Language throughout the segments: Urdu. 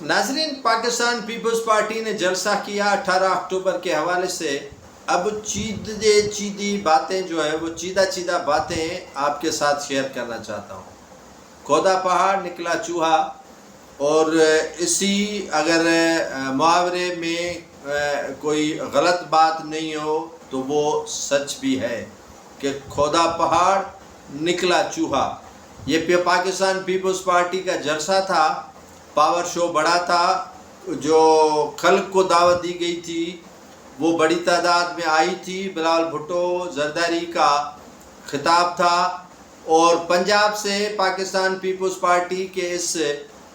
ناظرین، پاکستان پیپلز پارٹی نے جلسہ کیا 18 اکتوبر کے حوالے سے۔ اب چیدی باتیں جو ہے وہ چیدہ باتیں آپ کے ساتھ شیئر کرنا چاہتا ہوں۔ کھودا پہاڑ نکلا چوہا، اور اسی اگر محاورے میں کوئی غلط بات نہیں ہو تو وہ سچ بھی ہے کہ کھودا پہاڑ نکلا چوہا۔ یہ پاکستان پیپلز پارٹی کا جلسہ تھا، پاور شو بڑا تھا، جو خلق کو دعوت دی گئی تھی وہ بڑی تعداد میں آئی تھی۔ بلاول بھٹو زرداری کا خطاب تھا، اور پنجاب سے پاکستان پیپلز پارٹی کے اس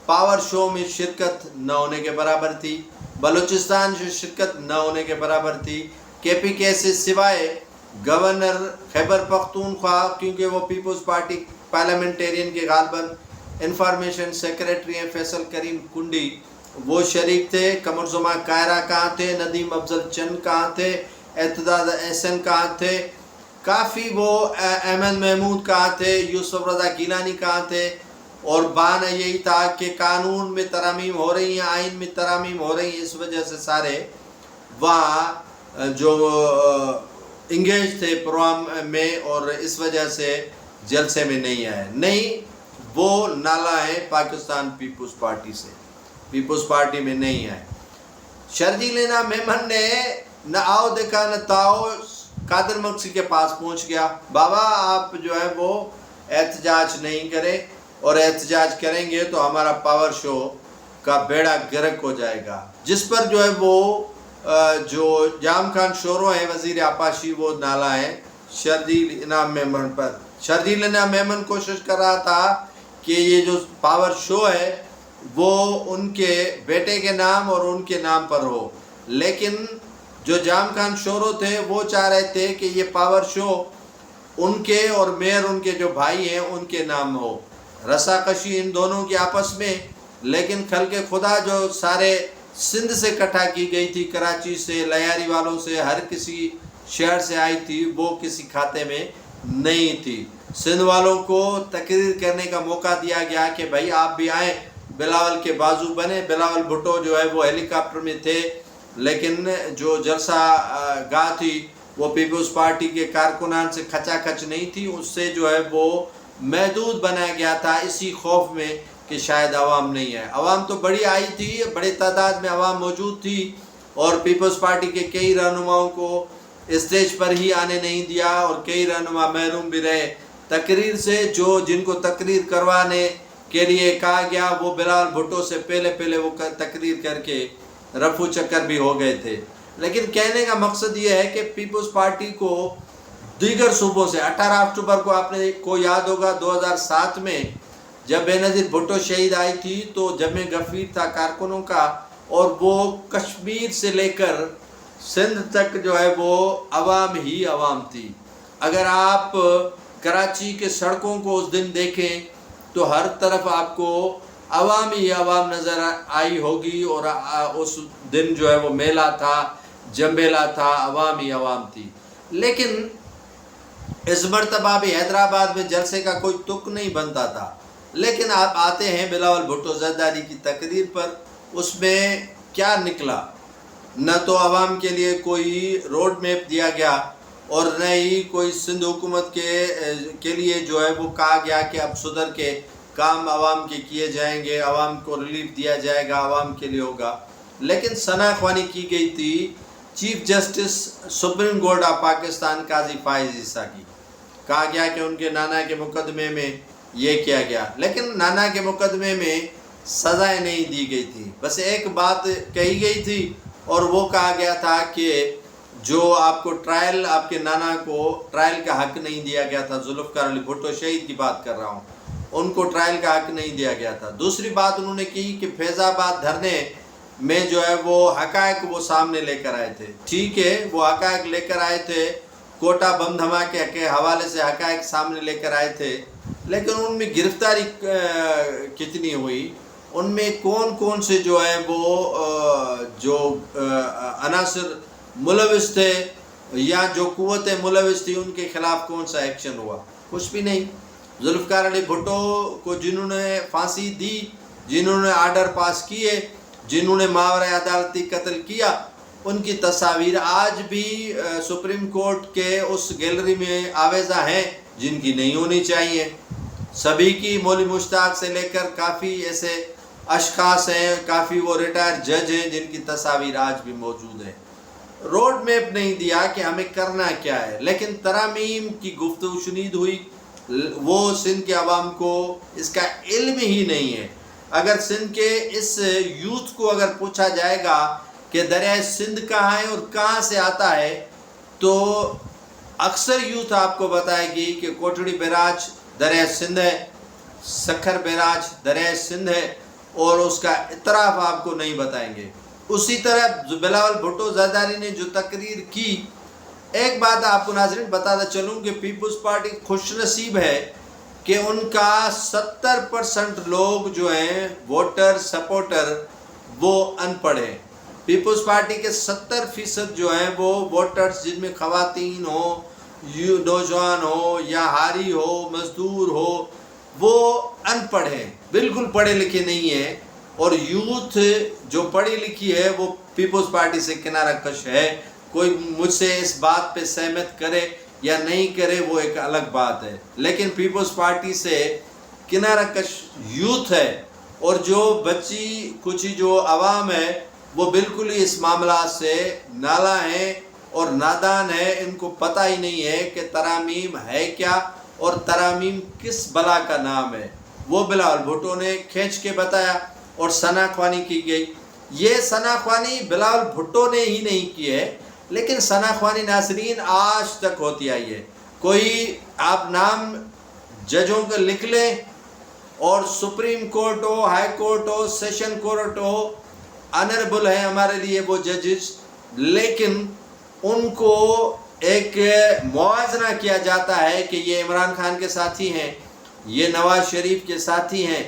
پاور شو میں شرکت نہ ہونے کے برابر تھی، بلوچستان سے شرکت نہ ہونے کے برابر تھی۔ کے پی کے سے سوائے گورنر خیبر پختونخوا، کیونکہ وہ پیپلز پارٹی پارلیمنٹیرین کے غالباً انفارمیشن سیکریٹری ہیں، فیصل کریم کنڈی وہ شریک تھے۔ قمر زمان کائرہ کہاں تھے، ندیم افضل چند کہاں تھے، اعتداد احسن کہاں تھے، کافی وہ احمد محمود کہاں تھے، یوسف رضا گیلانی کہاں تھے، اور بہانہ یہی تھا کہ قانون میں ترامیم ہو رہی ہیں، آئین میں ترامیم ہو رہی ہیں، اس وجہ سے سارے وہاں جو انگیج تھے پروگرام میں، اور اس وجہ سے جلسے میں نہیں آئے۔ نہیں، وہ نالا ہے پاکستان پیپلز پارٹی سے، پیپلز پارٹی میں نہیں آئے۔ شرجیل میمن نے نہ آؤ دیکھا نہ تاؤ، قادر مکسی کے پاس پہنچ گیا، بابا آپ جو ہے وہ احتجاج نہیں کریں، اور احتجاج کریں گے تو ہمارا پاور شو کا بیڑا گرک ہو جائے گا۔ جس پر جو ہے وہ جو جام خان شورو ہیں وزیر آپاشی، وہ نالا ہے شرجیل انعام میمن پر۔ شرجیل انعام میمن کوشش کر رہا تھا کہ یہ جو پاور شو ہے وہ ان کے بیٹے کے نام اور ان کے نام پر ہو، لیکن جو جام خان شورو تھے وہ چاہ رہے تھے کہ یہ پاور شو ان کے اور میئر ان کے جو بھائی ہیں ان کے نام ہو۔ رساکشی ان دونوں کی آپس میں، لیکن خلق خدا جو سارے سندھ سے اکٹھا کی گئی تھی، کراچی سے، لیاری والوں سے، ہر کسی شہر سے آئی تھی، وہ کسی کھاتے میں نہیں تھی۔ سندھ والوں کو تقریر کرنے کا موقع دیا گیا کہ بھائی آپ بھی آئیں، بلاول کے بازو بنے۔ بلاول بھٹو جو ہے وہ ہیلی کاپٹر میں تھے، لیکن جو جلسہ گاہ تھی وہ پیپلز پارٹی کے کارکنان سے کھچا کھچ نہیں تھی، اس سے جو ہے وہ محدود بنایا گیا تھا، اسی خوف میں کہ شاید عوام نہیں ہے۔ عوام تو بڑی آئی تھی، بڑی تعداد میں عوام موجود تھی، اور پیپلز پارٹی کے کئی رہنماؤں کو اسٹیج پر ہی آنے نہیں دیا، اور کئی رہنما محروم بھی رہے تقریر سے۔ جن کو تقریر کروانے کے لیے کہا گیا وہ بلاول بھٹو سے پہلے وہ تقریر کر کے رفو چکر بھی ہو گئے تھے۔ لیکن کہنے کا مقصد یہ ہے کہ پیپلز پارٹی کو دیگر صوبوں سے 18 اکتوبر کو آپ کو یاد ہوگا 2007 میں جب بے نظیر بھٹو شہید آئی تھی تو جمع غفیر تھا کارکنوں کا، اور وہ کشمیر سے لے کر سندھ تک جو ہے وہ عوام ہی عوام تھی۔ اگر آپ کراچی کے سڑکوں کو اس دن دیکھیں تو ہر طرف آپ کو عوام ہی عوام نظر آئی ہوگی، اور اس دن جو ہے وہ میلہ تھا، جمبیلا تھا، عوام ہی عوام تھی۔ لیکن اس مرتبہ بھی حیدرآباد میں جلسے کا کوئی تک نہیں بنتا تھا، لیکن آپ آتے ہیں بلاول بھٹو زرداری کی تقریر پر، اس میں کیا نکلا؟ نہ تو عوام کے لیے کوئی روڈ میپ دیا گیا، اور نہ ہی کوئی سندھ حکومت کے لیے جو ہے وہ کہا گیا کہ اب صدر کے کام عوام کے کیے جائیں گے، عوام کو ریلیف دیا جائے گا، عوام کے لیے ہوگا۔ لیکن ثنا خوانی کی گئی تھی chief justice supreme court of Pakistan قاضی فائز عیسیٰ کی۔ کہا گیا کہ ان کے نانا کے مقدمے میں یہ کیا گیا، لیکن نانا کے مقدمے میں سزائیں نہیں دی گئی تھی، بس ایک بات کہی گئی تھی، اور وہ کہا گیا تھا کہ جو آپ کو ٹرائل، آپ کے نانا کو ٹرائل کا حق نہیں دیا گیا تھا۔ ذوالفقار علی بھٹو شہید کی بات کر رہا ہوں، ان کو ٹرائل کا حق نہیں دیا گیا تھا۔ دوسری بات انہوں نے کی کہ فیض آباد دھرنے میں جو ہے وہ حقائق وہ سامنے لے کر آئے تھے، ٹھیک ہے وہ حقائق لے کر آئے تھے، کوٹا بم دھماکے کے حوالے سے حقائق سامنے لے کر آئے تھے، لیکن ان میں گرفتاری کتنی ہوئی، ان میں کون سے جو ہے وہ جو عناصر ملوث تھے یا جو قوتیں ملوث تھی، ان کے خلاف کون سا ایکشن ہوا؟ کچھ بھی نہیں۔ ذوالفقار علی بھٹو کو جنہوں نے پھانسی دی جنہوں نے آرڈر پاس کیے، جنہوں نے ماورا عدالتی قتل کیا، ان کی تصاویر آج بھی سپریم کورٹ کے اس گیلری میں آویزہ ہیں جن کی نہیں ہونی چاہیے۔ سبھی کی، مولی مشتاق سے لے کر کافی ایسے اشخاص ہیں، کافی وہ ریٹائر جج ہیں جن کی تصاویر آج بھی موجود ہیں۔ روڈ میپ نہیں دیا کہ ہمیں کرنا کیا ہے، لیکن ترامیم کی گفتگو شنید ہوئی۔ وہ سندھ کے عوام کو اس کا علم ہی نہیں ہے۔ اگر سندھ کے اس یوتھ کو اگر پوچھا جائے گا کہ دریائے سندھ کہاں ہے اور کہاں سے آتا ہے، تو اکثر یوتھ آپ کو بتائے گی کہ کوٹڑی بیراج دریائے سندھ ہے، سکھر بیراج دریائے سندھ ہے، اور اس کا اطراف آپ کو نہیں بتائیں گے۔ اسی طرح بلاول بھٹو زرداری نے جو تقریر کی، ایک بات آپ کو ناظرین بتاتا چلوں کہ پیپلز پارٹی خوش نصیب ہے کہ ان کا 70% لوگ جو ہیں ووٹر سپورٹر وہ ان پڑھ ہیں۔ پیپلز پارٹی کے 70% جو ہیں وہ ووٹرز، جن میں خواتین ہو، نوجوان ہو یا ہاری ہو، مزدور ہو، وہ ان پڑھ ہیں، بالکل پڑھے لکھے نہیں ہیں۔ اور یوتھ جو پڑھی لکھی ہے وہ پیپلز پارٹی سے کنارہ کش ہے۔ کوئی مجھ سے اس بات پہ سہمت کرے یا نہیں کرے وہ ایک الگ بات ہے، لیکن پیپلز پارٹی سے کنارہ کش یوتھ ہے، اور جو بچی کچھ جو عوام ہے وہ بالکل ہی اس معاملات سے نالا ہیں اور نادان ہے۔ ان کو پتہ ہی نہیں ہے کہ ترامیم ہے کیا اور ترامیم کس بلا کا نام ہے۔ وہ بلاول بھٹو نے کھینچ کے بتایا اور ثنا خوانی کی گئی۔ یہ ثنا خوانی بلاول بھٹو نے ہی نہیں کی ہے، لیکن ثنا خوانی ناظرین آج تک ہوتی آئی ہے۔ کوئی آپ نام ججوں کو لکھ لیں، اور سپریم کورٹ ہو، ہائی کورٹ ہو، سیشن کورٹ ہو، آنریبل ہیں ہمارے لیے وہ ججز، لیکن ان کو ایک موازنہ کیا جاتا ہے کہ یہ عمران خان کے ساتھی ہیں، یہ نواز شریف کے ساتھی ہیں،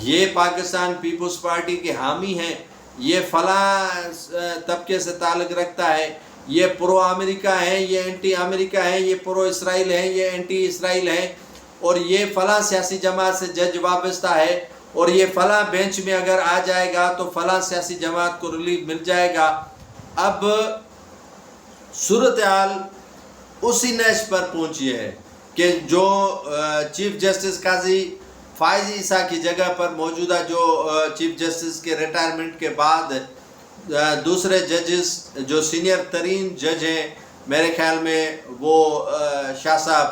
یہ پاکستان پیپلز پارٹی کے حامی ہیں، یہ فلاں طبقے سے تعلق رکھتا ہے، یہ پرو امریکہ ہیں، یہ اینٹی امریکہ ہیں، یہ پرو اسرائیل ہیں، یہ اینٹی اسرائیل ہیں، اور یہ فلاں سیاسی جماعت سے جج وابستہ ہے، اور یہ فلاں بینچ میں اگر آ جائے گا تو فلاں سیاسی جماعت کو ریلیف مل جائے گا۔ اب صورتحال اسی نیش پر پہنچی ہے کہ جو چیف جسٹس قاضی فائز عیسیٰ کی جگہ پر موجودہ جو چیف جسٹس کے ریٹائرمنٹ کے بعد دوسرے ججز جو سینئر ترین جج ہیں، میرے خیال میں وہ شاہ صاحب،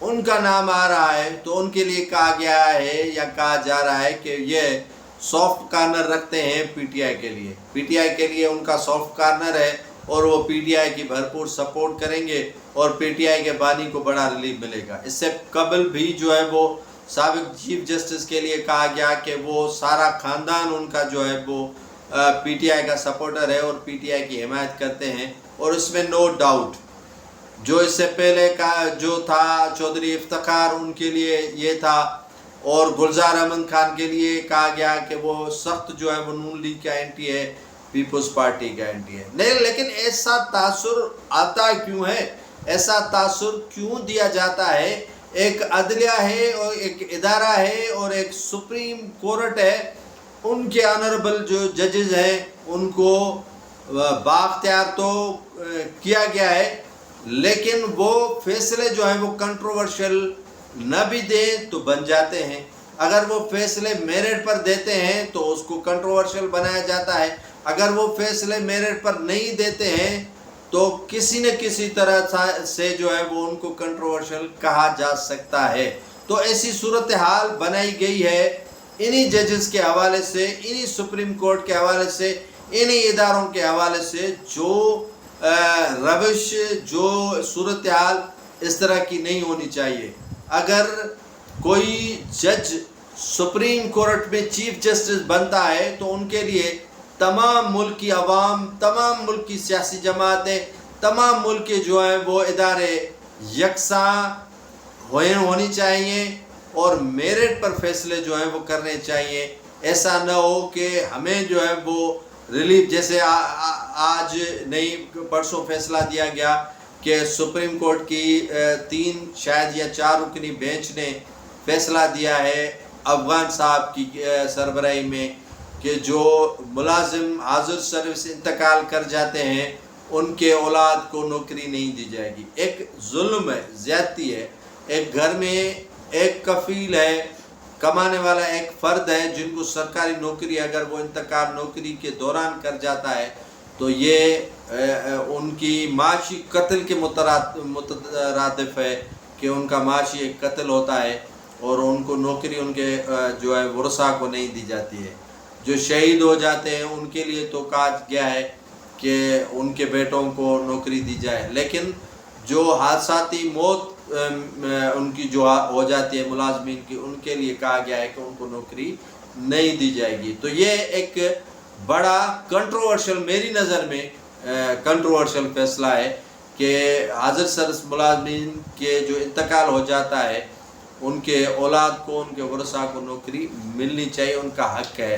ان کا نام آ رہا ہے، تو ان کے لیے کہا گیا ہے یا کہا جا رہا ہے کہ یہ سافٹ کارنر رکھتے ہیں پی ٹی آئی کے لیے۔ پی ٹی آئی کے لیے ان کا سافٹ کارنر ہے، اور وہ پی ٹی آئی کی بھرپور سپورٹ کریں گے، اور پی ٹی آئی کے بانی کو بڑا ریلیف ملے گا۔ اس سے قبل بھی جو ہے وہ سابق چیف جسٹس کے لیے کہا گیا کہ وہ سارا خاندان ان کا جو ہے وہ پی ٹی آئی کا سپورٹر ہے اور پی ٹی آئی کی حمایت کرتے ہیں، اور اس میں نو ڈاؤٹ۔ جو اس سے پہلے کا جو تھا چودھری افتخار، ان کے لیے یہ تھا، اور گلزار احمد خان کے لیے کہا گیا کہ وہ سخت جو ہے وہ نون لیگ کا اینٹی ہے، پیپلز پارٹی کا اینٹی ہے۔ نہیں، لیکن ایسا تاثر آتا کیوں ہے؟ ایسا تاثر کیوں دیا جاتا ہے؟ ایک عدلیہ ہے اور ایک ادارہ ہے اور ایک سپریم کورٹ ہے، ان کے آنریبل جو ججز ہیں ان کو بااختیار تو کیا گیا ہے، لیکن وہ فیصلے جو ہیں وہ کنٹروورشل نہ بھی دیں تو بن جاتے ہیں۔ اگر وہ فیصلے میرٹ پر دیتے ہیں تو اس کو کنٹروورشل بنایا جاتا ہے، اگر وہ فیصلے میرٹ پر نہیں دیتے ہیں تو کسی نہ کسی طرح سے جو ہے وہ ان کو کنٹروورشل کہا جا سکتا ہے۔ تو ایسی صورتحال بنائی گئی ہے انہی ججز کے حوالے سے، انہی سپریم کورٹ کے حوالے سے، انہی اداروں کے حوالے سے، جو روش، جو صورتحال اس طرح کی نہیں ہونی چاہیے۔ اگر کوئی جج سپریم کورٹ میں چیف جسٹس بنتا ہے تو ان کے لیے تمام ملک کی عوام، تمام ملک کی سیاسی جماعتیں، تمام ملک کے جو ہیں وہ ادارے یکساں ہونی چاہیے، اور میرٹ پر فیصلے جو ہیں وہ کرنے چاہیے۔ ایسا نہ ہو کہ ہمیں جو ہے وہ ریلیف، جیسے آج نہیں پرسوں فیصلہ دیا گیا کہ سپریم کورٹ کی 3 شاید یا 4 رکنی بینچ نے فیصلہ دیا ہے افغان صاحب کی سربراہی میں کہ جو ملازم حاضر سروس انتقال کر جاتے ہیں ان کے اولاد کو نوکری نہیں دی جائے گی. ایک ظلم ہے، زیادتی ہے. ایک گھر میں ایک کفیل ہے، کمانے والا ایک فرد ہے، جن کو سرکاری نوکری اگر وہ انتقال نوکری کے دوران کر جاتا ہے تو یہ ان کی معاشی قتل کے مترادف ہے کہ ان کا معاشی ایک قتل ہوتا ہے اور ان کو نوکری ان کے جو ہے ورثاء کو نہیں دی جاتی ہے. جو شہید ہو جاتے ہیں ان کے لیے تو کہا گیا ہے کہ ان کے بیٹوں کو نوکری دی جائے، لیکن جو حادثاتی موت ان کی جو ہو جاتی ہے ملازمین کی، ان کے لیے کہا گیا ہے کہ ان کو نوکری نہیں دی جائے گی. تو یہ ایک بڑا کنٹروورشل، میری نظر میں کنٹروورشل فیصلہ ہے کہ حاضر سروس ملازمین کے جو انتقال ہو جاتا ہے ان کے اولاد کو، ان کے ورثاء کو نوکری ملنی چاہیے، ان کا حق ہے.